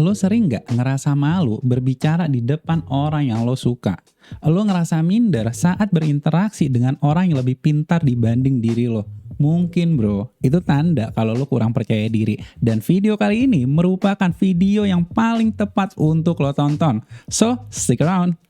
Lo sering nggak ngerasa malu berbicara di depan orang yang lo suka? Lo ngerasa minder saat berinteraksi dengan orang yang lebih pintar dibanding diri lo? Mungkin bro, itu tanda kalau lo kurang percaya diri. Dan video kali ini merupakan video yang paling tepat untuk lo tonton. So, stick around.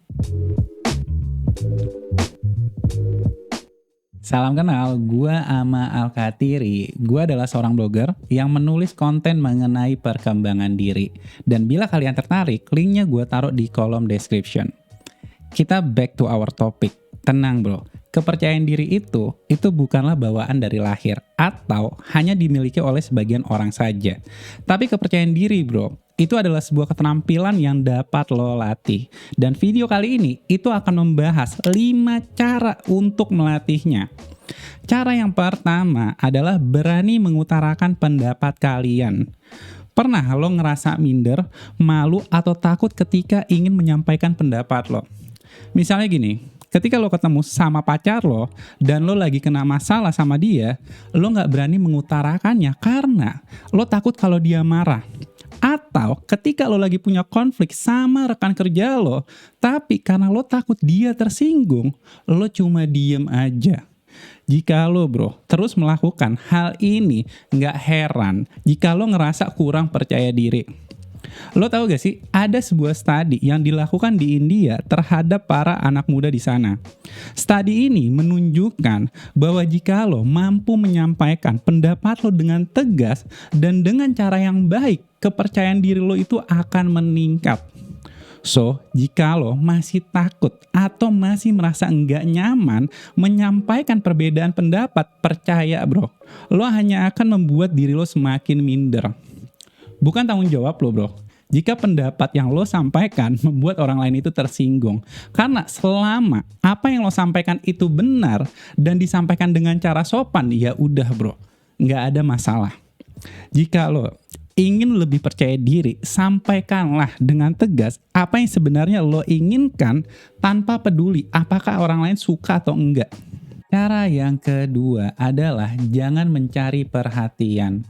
Salam kenal, gue Ama Alkatiri. Gue adalah seorang blogger yang menulis konten mengenai perkembangan diri. Dan bila kalian tertarik, linknya gue taruh di kolom description. Kita back to our topic. Tenang bro, kepercayaan diri itu bukanlah bawaan dari lahir atau hanya dimiliki oleh sebagian orang saja. Tapi kepercayaan diri bro, itu adalah sebuah keterampilan yang dapat lo latih. Dan video kali ini itu akan membahas 5 cara untuk melatihnya. Cara yang pertama adalah berani mengutarakan pendapat kalian. Pernah lo ngerasa minder, malu, atau takut ketika ingin menyampaikan pendapat lo? Misalnya gini, ketika lo ketemu sama pacar lo dan lo lagi kena masalah sama dia, lo gak berani mengutarakannya karena lo takut kalau dia marah. Atau ketika lo lagi punya konflik sama rekan kerja lo, tapi karena lo takut dia tersinggung, lo cuma diem aja. Jika lo bro terus melakukan hal ini, gak heran jika lo ngerasa kurang percaya diri. Lo tahu gak sih, ada sebuah studi yang dilakukan di India terhadap para anak muda di sana. Studi ini menunjukkan bahwa jika lo mampu menyampaikan pendapat lo dengan tegas dan dengan cara yang baik, kepercayaan diri lo itu akan meningkat. So, jika lo masih takut atau masih merasa enggak nyaman menyampaikan perbedaan pendapat, percaya bro, lo hanya akan membuat diri lo semakin minder. Bukan tanggung jawab lo bro, jika pendapat yang lo sampaikan membuat orang lain itu tersinggung. Karena selama apa yang lo sampaikan itu benar dan disampaikan dengan cara sopan, ya udah bro, nggak ada masalah. Jika lo ingin lebih percaya diri, sampaikanlah dengan tegas apa yang sebenarnya lo inginkan tanpa peduli apakah orang lain suka atau enggak. Cara yang kedua adalah jangan mencari perhatian.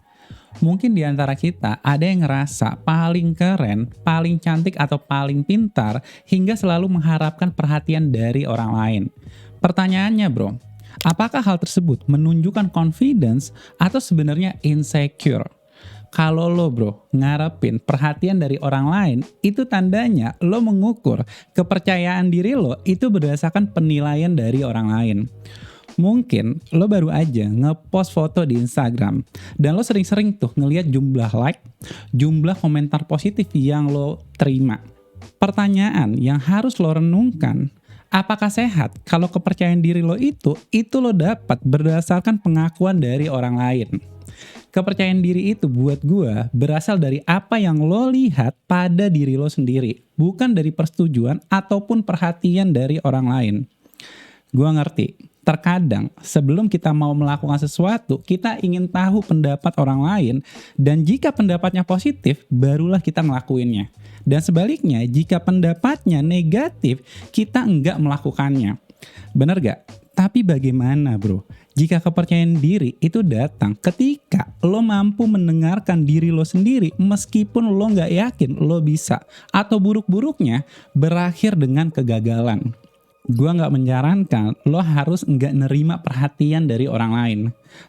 Mungkin di antara kita ada yang ngerasa paling keren, paling cantik, atau paling pintar hingga selalu mengharapkan perhatian dari orang lain. Pertanyaannya bro, apakah hal tersebut menunjukkan confidence atau sebenarnya insecure? Kalau lo bro ngarepin perhatian dari orang lain, itu tandanya lo mengukur kepercayaan diri lo itu berdasarkan penilaian dari orang lain. Mungkin lo baru aja ngepost foto di Instagram dan lo sering-sering tuh ngelihat jumlah like, jumlah komentar positif yang lo terima. Pertanyaan yang harus lo renungkan, apakah sehat kalau kepercayaan diri lo itu lo dapat berdasarkan pengakuan dari orang lain? Kepercayaan diri itu buat gue berasal dari apa yang lo lihat pada diri lo sendiri, bukan dari persetujuan ataupun perhatian dari orang lain. Gue ngerti. Terkadang sebelum kita mau melakukan sesuatu, kita ingin tahu pendapat orang lain, dan jika pendapatnya positif, barulah kita ngelakuinnya. Dan sebaliknya, jika pendapatnya negatif, kita enggak melakukannya. Bener gak? Tapi bagaimana bro? Jika kepercayaan diri itu datang ketika lo mampu mendengarkan diri lo sendiri meskipun lo gak yakin lo bisa, atau buruk-buruknya berakhir dengan kegagalan. Gue gak menyarankan lo harus gak nerima perhatian dari orang lain.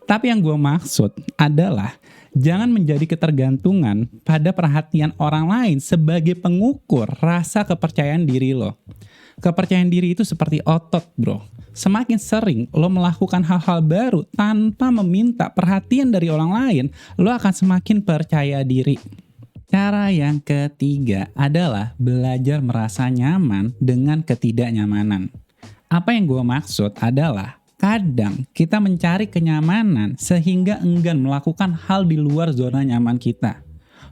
Tapi yang gue maksud adalah jangan menjadi ketergantungan pada perhatian orang lain sebagai pengukur rasa kepercayaan diri lo. Kepercayaan diri itu seperti otot bro. Semakin sering lo melakukan hal-hal baru tanpa meminta perhatian dari orang lain, lo akan semakin percaya diri. Cara yang ketiga adalah belajar merasa nyaman dengan ketidaknyamanan. Apa yang gue maksud adalah kadang kita mencari kenyamanan sehingga enggan melakukan hal di luar zona nyaman kita.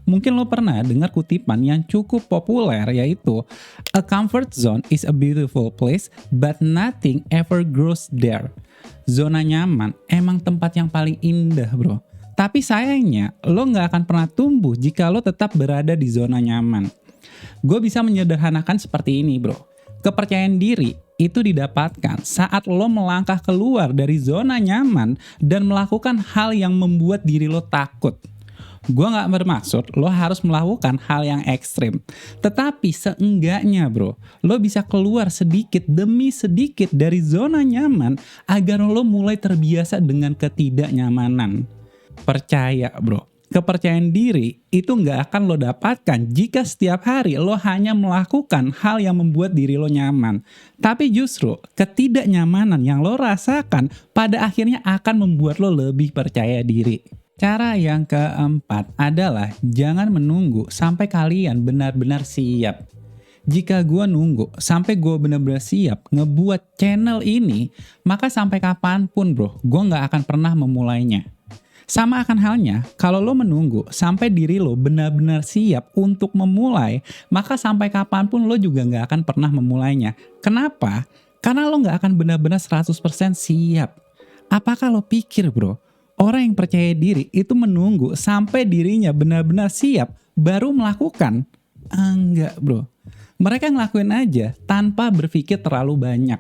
Mungkin lo pernah dengar kutipan yang cukup populer yaitu, "A comfort zone is a beautiful place, but nothing ever grows there." Zona nyaman emang tempat yang paling indah bro. Tapi sayangnya, lo gak akan pernah tumbuh jika lo tetap berada di zona nyaman. Gue bisa menyederhanakan seperti ini bro. Kepercayaan diri itu didapatkan saat lo melangkah keluar dari zona nyaman dan melakukan hal yang membuat diri lo takut. Gua nggak bermaksud lo harus melakukan hal yang ekstrim. Tetapi seenggaknya bro, lo bisa keluar sedikit demi sedikit dari zona nyaman agar lo mulai terbiasa dengan ketidaknyamanan. Percaya bro, kepercayaan diri itu nggak akan lo dapatkan jika setiap hari lo hanya melakukan hal yang membuat diri lo nyaman. Tapi justru ketidaknyamanan yang lo rasakan pada akhirnya akan membuat lo lebih percaya diri. Cara yang keempat adalah jangan menunggu sampai kalian benar-benar siap. Jika gue nunggu sampai gue benar-benar siap ngebuat channel ini, maka sampai kapanpun bro, gue nggak akan pernah memulainya. Sama akan halnya, kalau lo menunggu sampai diri lo benar-benar siap untuk memulai, maka sampai kapanpun lo juga nggak akan pernah memulainya. Kenapa? Karena lo nggak akan benar-benar 100% siap. Apakah lo pikir bro, orang yang percaya diri itu menunggu sampai dirinya benar-benar siap baru melakukan? Enggak bro. Mereka ngelakuin aja tanpa berpikir terlalu banyak.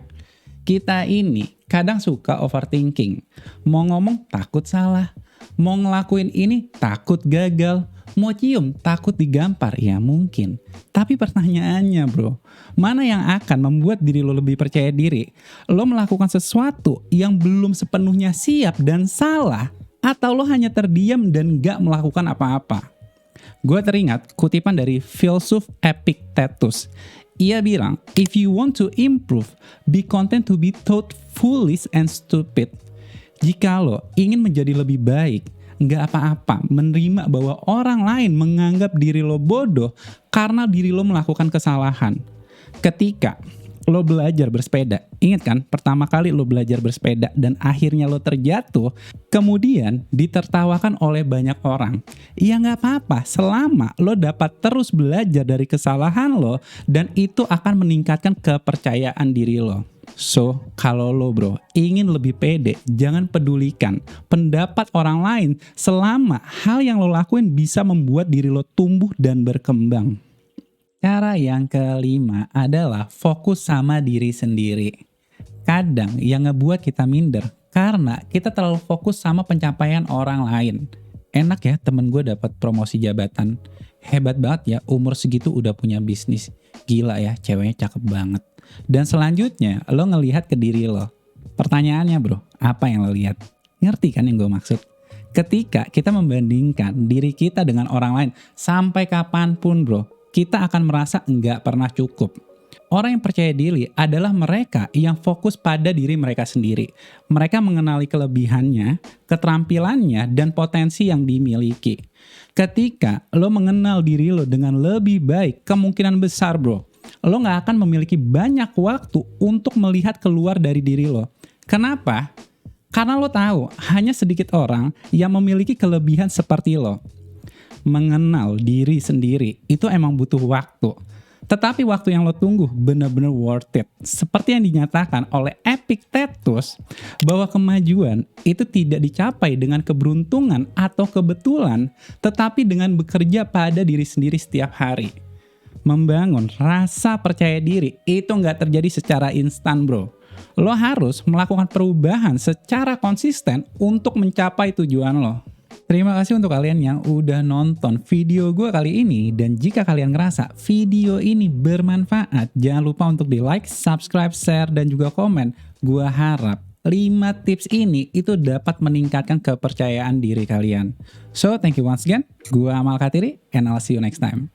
Kita ini kadang suka overthinking. Mau ngomong takut salah. Mau ngelakuin ini takut gagal. Mau cium takut digampar. Ya mungkin. Tapi pertanyaannya bro, mana yang akan membuat diri lo lebih percaya diri? Lo melakukan sesuatu yang belum sepenuhnya siap dan salah, atau lo hanya terdiam dan gak melakukan apa-apa? Gue teringat kutipan dari filsuf Epictetus. Ia bilang, if you want to improve, be content to be thought foolish and stupid. Jika lo ingin menjadi lebih baik, nggak apa-apa menerima bahwa orang lain menganggap diri lo bodoh karena diri lo melakukan kesalahan. Ketika lo belajar bersepeda, ingat kan pertama kali lo belajar bersepeda dan akhirnya lo terjatuh, kemudian ditertawakan oleh banyak orang. Ya nggak apa-apa selama lo dapat terus belajar dari kesalahan lo dan itu akan meningkatkan kepercayaan diri lo. So, kalau lo bro ingin lebih pede, jangan pedulikan pendapat orang lain selama hal yang lo lakuin bisa membuat diri lo tumbuh dan berkembang. Cara yang kelima adalah fokus sama diri sendiri. Kadang yang ngebuat kita minder karena kita terlalu fokus sama pencapaian orang lain. Enak ya temen gue dapat promosi jabatan. Hebat banget ya umur segitu udah punya bisnis. Gila ya ceweknya cakep banget. Dan selanjutnya lo ngelihat ke diri lo. Pertanyaannya bro, apa yang lo lihat? Ngerti kan yang gue maksud? Ketika kita membandingkan diri kita dengan orang lain sampai kapanpun bro, kita akan merasa enggak pernah cukup. Orang yang percaya diri adalah mereka yang fokus pada diri mereka sendiri. Mereka mengenali kelebihannya, keterampilannya, dan potensi yang dimiliki. Ketika lo mengenal diri lo dengan lebih baik, kemungkinan besar bro, lo gak akan memiliki banyak waktu untuk melihat keluar dari diri lo. Kenapa? Karena lo tahu hanya sedikit orang yang memiliki kelebihan seperti lo. Mengenal diri sendiri itu emang butuh waktu. Tetapi waktu yang lo tunggu benar-benar worth it. Seperti yang dinyatakan oleh Epictetus bahwa kemajuan itu tidak dicapai dengan keberuntungan atau kebetulan, tetapi dengan bekerja pada diri sendiri setiap hari. Membangun rasa percaya diri itu nggak terjadi secara instan bro. Lo harus melakukan perubahan secara konsisten untuk mencapai tujuan lo. Terima kasih untuk kalian yang udah nonton video gue kali ini. Dan jika kalian ngerasa video ini bermanfaat, jangan lupa untuk di like, subscribe, share, dan juga komen. Gue harap 5 tips ini itu dapat meningkatkan kepercayaan diri kalian. So, thank you once again. Gue Amal Katiri, and I'll see you next time.